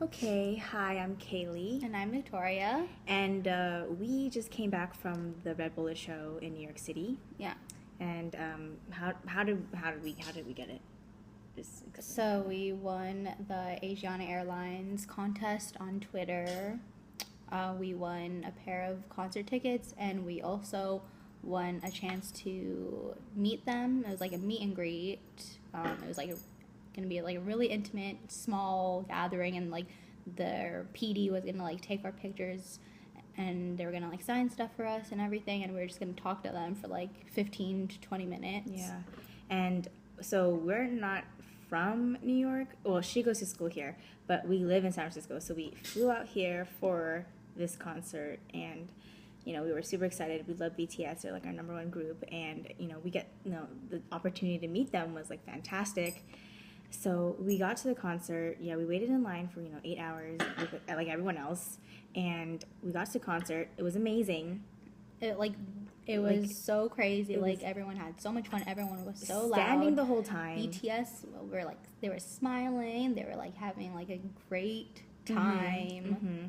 Okay, hi, I'm Kaylee, And I'm Victoria. and we just came back from the Red Bullet show in New York City. Yeah. And how did we get it? Just explain. So we won the Asiana Airlines contest on Twitter. We won a pair of concert tickets, and we also won a chance to meet them. It was like a meet and greet. It was like gonna be like a really intimate, small gathering, and like their PD was gonna like take our pictures, and they were gonna like sign stuff for us and everything, and we were just gonna talk to them for like 15 to 20 minutes. Yeah, and so we're not from New York. Well, she goes to school here, but we live in San Francisco, so we flew out here for this concert, and we were super excited. We love BTS; they're like our number one group, and we get the opportunity to meet them was like fantastic. So we got to the concert. Yeah, we waited in line for 8 hours, like everyone else, and we got to the concert. It was amazing. It like it was so crazy. Like everyone had so much fun. Everyone was so loud. Standing the whole time. BTS were like they were smiling. They were like having like a great time. Mm-hmm.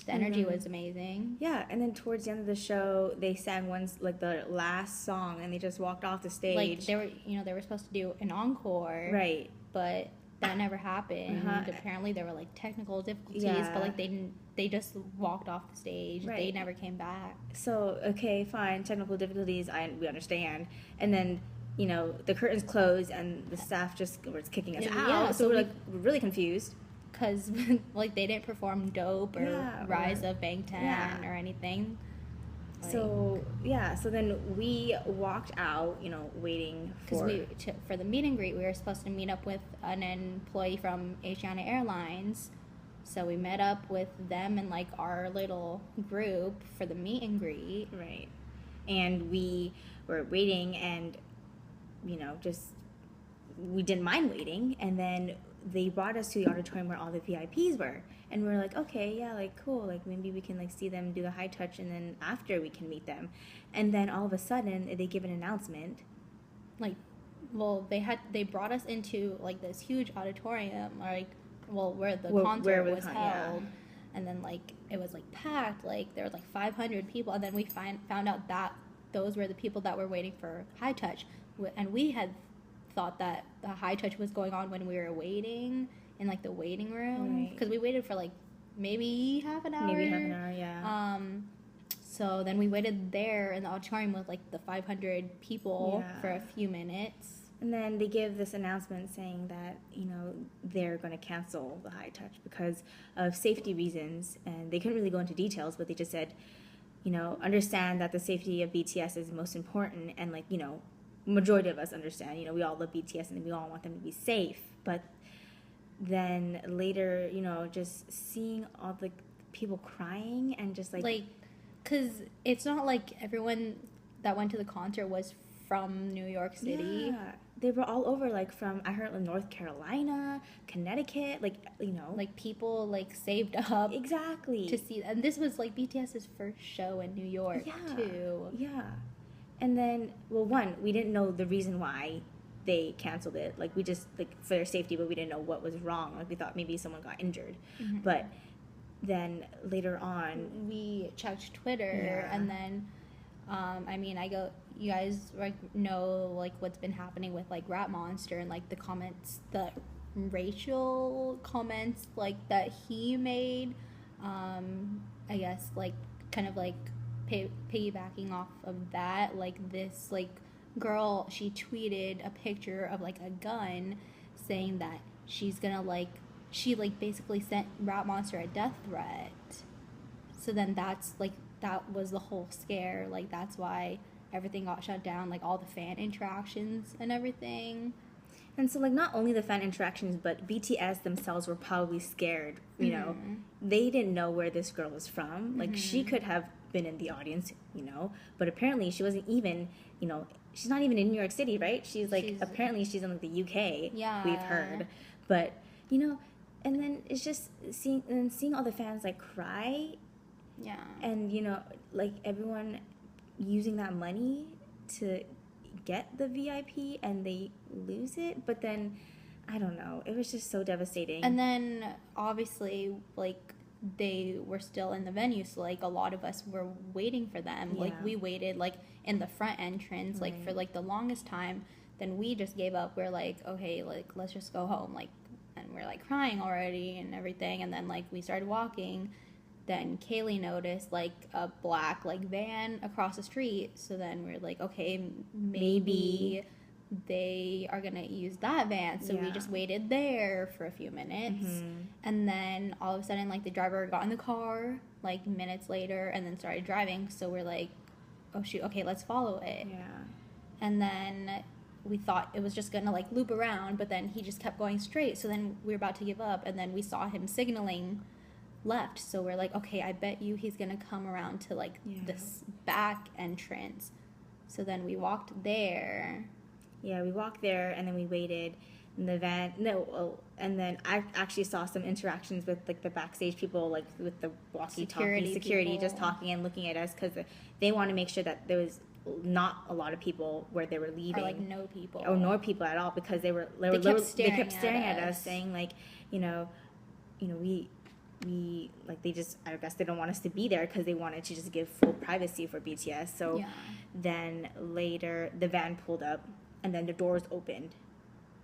The energy was amazing. Yeah, and then towards the end of the show, they sang like the last song, and they just walked off the stage. Like they were supposed to do an encore, right? But that never happened. Apparently, there were like technical difficulties, but like they just walked off the stage. Right. They never came back. So okay, fine, technical difficulties, we understand, and then. The curtains closed and the staff just was kicking us out. Yeah, so we're really confused. Because like they didn't perform Dope or Rise of Bangtan or anything. So then we walked out, waiting for for the meet and greet. We were supposed to meet up with an employee from Asiana Airlines. So we met up with them and like our little group for the meet and greet. Right. And we were waiting, and just we didn't mind waiting, and then they brought us to the auditorium where all the VIPs were, and we were like, okay, yeah, like cool, like maybe we can like see them do the high touch, and then after we can meet them. And then all of a sudden they give an announcement, like, well, they brought us into like this huge auditorium, like, where the concert was held. And then like it was like packed, like there was like 500 people, and then we found out that those were the people that were waiting for high touch, and we had thought that the high touch was going on when we were waiting in like the waiting room, because we waited for like maybe half an hour. Yeah. So then we waited there in the auditorium with like the 500 people for a few minutes. And then they give this announcement saying that, they're going to cancel the high touch because of safety reasons. And they couldn't really go into details, but they just said, understand that the safety of BTS is most important. And like, majority of us understand, we all love BTS and we all want them to be safe. But then later, just seeing all the people crying and just like, because it's not like everyone that went to the concert was from New York City. Yeah, they were all over, like from, I heard, North Carolina, Connecticut, like people like saved up exactly to see, and this was like BTS's first show in New York too. Yeah. And then, well, one, we didn't know the reason why they canceled it. Like, we just, like, for their safety, but we didn't know what was wrong. Like, we thought maybe someone got injured. Mm-hmm. But then later on, we checked Twitter, and then, you guys, like, know, like, what's been happening with, like, Rap Monster and, like, the comments, the racial comments, like, that he made, I guess, like, kind of, like, piggybacking off of that, like this like girl, she tweeted a picture of like a gun saying that she's gonna like, she like basically sent Rap Monster a death threat. So then that's like, that was the whole scare, like that's why everything got shut down, like all the fan interactions and everything. And so, like, not only the fan interactions, but BTS themselves were probably scared, They didn't know where this girl was from. Like, she could have been in the audience, but apparently she wasn't even, she's not even in New York City, right? Apparently she's in, like, the UK, we've heard. But, and then it's just seeing all the fans, like, cry. Yeah. And, like, everyone using that money to get the VIP and they lose it, but then I don't know. It was just so devastating. And then obviously, like, they were still in the venue, so like a lot of us were waiting for them. Like, we waited like in the front entrance, like for like the longest time. Then we just gave up. We're like, okay, like let's just go home. Like, and we're like crying already and everything. And then like we started walking. Then Kaylee noticed like a black like van across the street. So then we're like, okay, maybe they are gonna use that van. So we just waited there for a few minutes, and then all of a sudden like the driver got in the car like minutes later and then started driving. So we're like, oh shoot, okay, let's follow it. And then we thought it was just gonna like loop around, but then he just kept going straight. So then we were about to give up, and then we saw him signaling left. So we're like, okay, I bet you he's gonna come around to like this back entrance. So then we walked there. Yeah, we walked there, and then we waited in the van. And then I actually saw some interactions with like the backstage people, like with the walkie-talkie security just talking and looking at us, because they want to make sure that there was not a lot of people where they were leaving, or like no people, or no people at all, because they kept staring at us, saying like, we like, they just, I guess they don't want us to be there because they wanted to just give full privacy for BTS. So then later the van pulled up, and then the doors opened,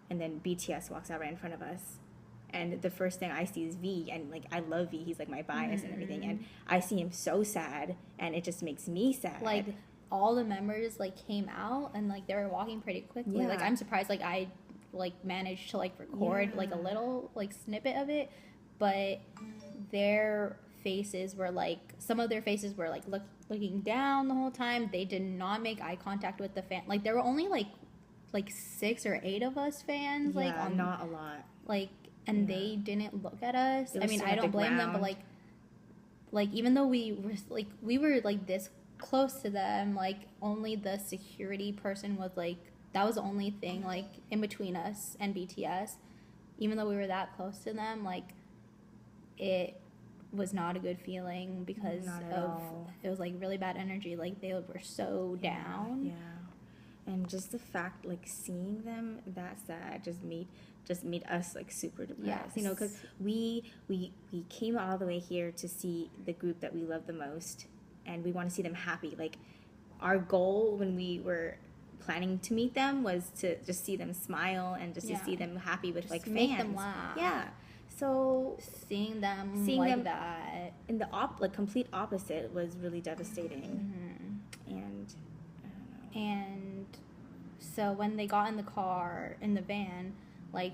and then BTS walks out right in front of us. And the first thing I see is V, and like, I love V. He's like my bias and everything. And I see him so sad, and it just makes me sad. Like, all the members like came out, and like they were walking pretty quickly. Like, I'm surprised like I like managed to like record like a little like snippet of it, but their faces were like, some of their faces were like looking down the whole time. They did not make eye contact with the fan. Like, there were only like 6 or 8 of us fans, like not a lot, like, and they didn't look at us. I mean, I don't blame them, but like even though we were like this close to them, like only the security person was like, that was the only thing like in between us and BTS. Even though we were that close to them, like, it was not a good feeling, because it was like really bad energy. Like, they were so down. And just the fact, like, seeing them that sad just made us like super depressed. Because we came all the way here to see the group that we love the most, and we want to see them happy. Like, our goal when we were planning to meet them was to just see them smile, and just to see them happy with just like make fans. Them laugh. So seeing them that in the complete opposite was really devastating. And I don't know. And so when they got in the car, in the van, the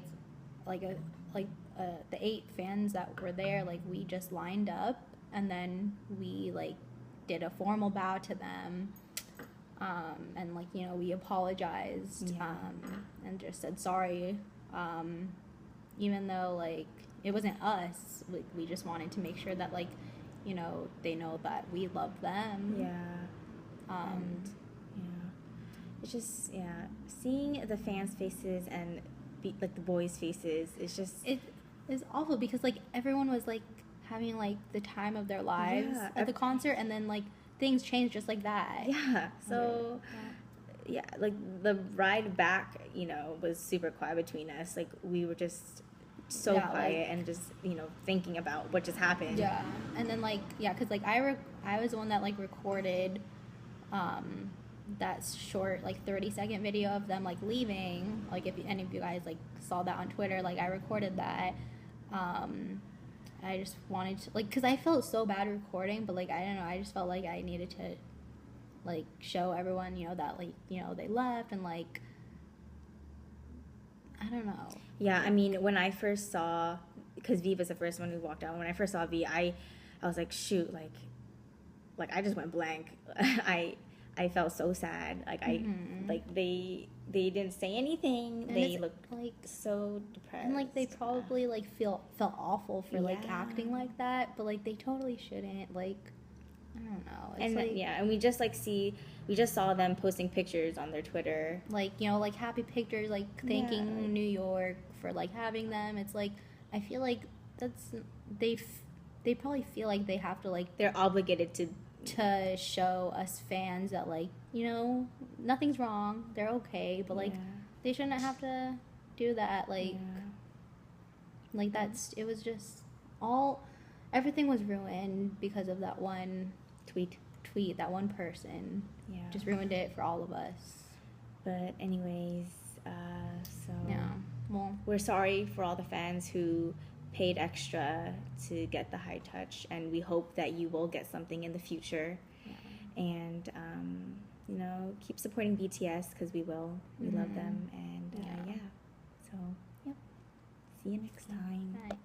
8 fans that were there, like, we just lined up, and then we like did a formal bow to them, and like, we apologized, and just said sorry, even though like it wasn't us. We just wanted to make sure that like, they know that we love them. It's just seeing the fans' faces and like the boys' faces, it's just, it is awful, because like everyone was like having like the time of their lives at the concert, and then like things changed just like that. So like the ride back, was super quiet between us. Like, we were just so quiet, and just thinking about what just happened. And then like because like I was the one that like recorded that short like 30-second video of them like leaving. Like, if any of you guys like saw that on Twitter, like I recorded that. I just wanted to, like, because I felt so bad recording, but like, I don't know, I just felt like I needed to like show everyone, that like, they left, and like, I don't know. I mean, when I first saw, because V was the first one who walked out, when I first saw V, I was like, shoot, like I just went blank. I felt so sad. Like, they didn't say anything. And they looked like so depressed. And like, they probably like felt awful for like acting like that, but like they totally shouldn't. Like, I don't know. It's and like, and we just saw them posting pictures on their Twitter. Like, like happy pictures, like thanking New York for like having them. It's like, I feel like that's, they probably feel like they have to like, they're obligated to show us fans that like, nothing's wrong, they're okay, but like they shouldn't have to do that. Like, like that's, it was just everything was ruined because of that one tweet, that one person. Yeah. Just ruined it for all of us. But anyways, so yeah. Well, we're sorry for all the fans who paid extra to get the high touch, and we hope that you will get something in the future. Yeah. And you know, keep supporting BTS because we will. We love them, and yeah. So, yep. See you next time. Bye.